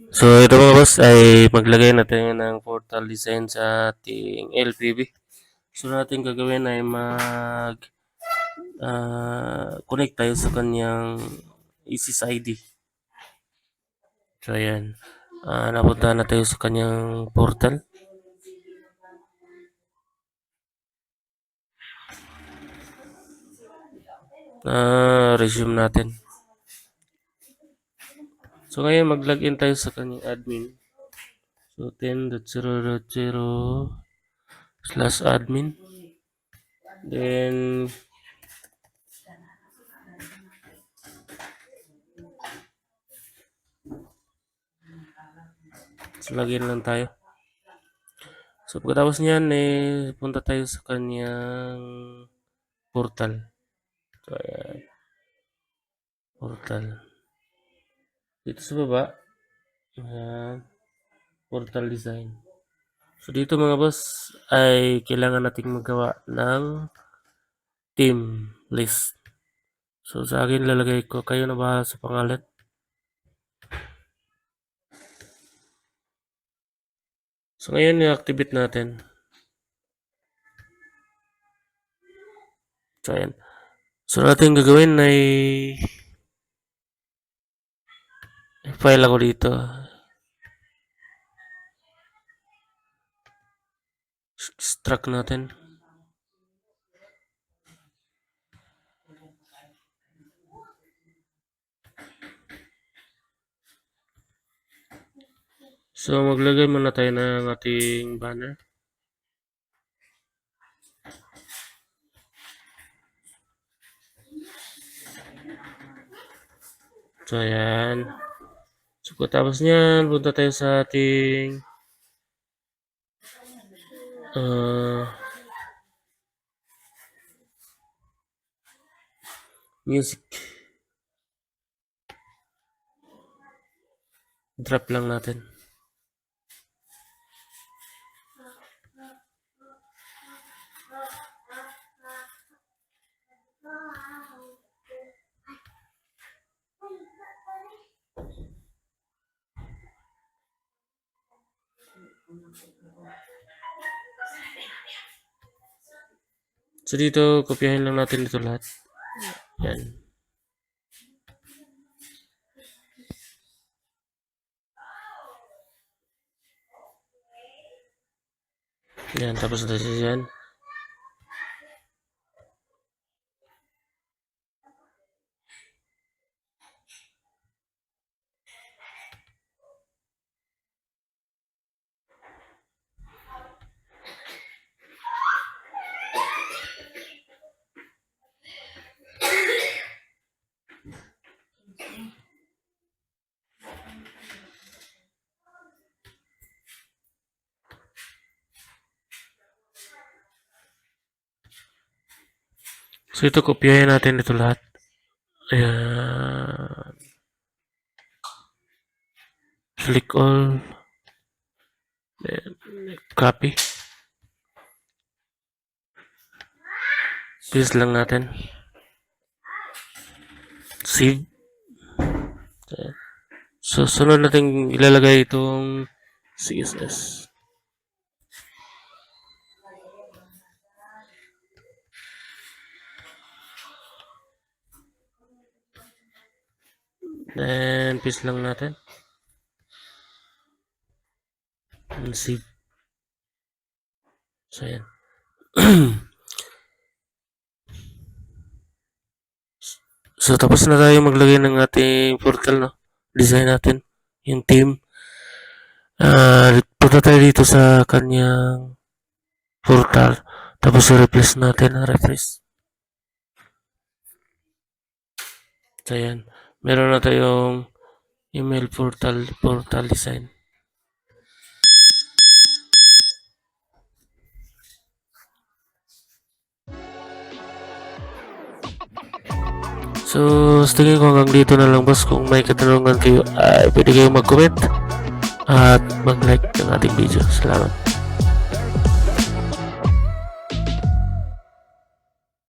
So ito mga boss ay maglagay natin ng portal design sa ating LPB. So natin gagawin ay connect tayo sa kanyang ISIS ID. So ayan, napunta na tayo sa kanyang portal. Resume natin. So ngayon mag-login tayo sa kanyang admin. So 10.0.0/admin. Then login lang tayo. So pagkatapos niyan punta tayo sa kanyang portal. So ayan, portal. Dito sa baba, ayan, portal design. So dito mga boss ay kailangan nating magawa ng team list. So sa akin lalagay ko, kayo na bahala sa pangalan. So ngayon i-activate natin. So ayan. So natin gagawin ay file ako dito. Extract natin. So maglagay muna tayo ng ating banner. So ayan. So tapos niyan, punta tayo sa ating music. Drop lang natin. So dito, kopyahin lang natin dito lahat. Yan. Yan, tapos na siya yan. So ito, kopyahin natin ito lahat. Ayan. Click all. Then, copy. Paste lang natin. Save. So sunod natin ilalagay itong CSS. Then paste lang natin. And save. So yan. So tapos na tayo maglagay ng ating portal, no? Design natin yung theme. Punta tayo dito sa kanyang portal. Tapos i-replace natin. Refresh. So yan. Meron na tayong email portal design. So, tingin ko hanggang dito na lang boss. Kung may katanungan kayo, pwede kayong mag-comment at mag-like ng ating video. Salamat.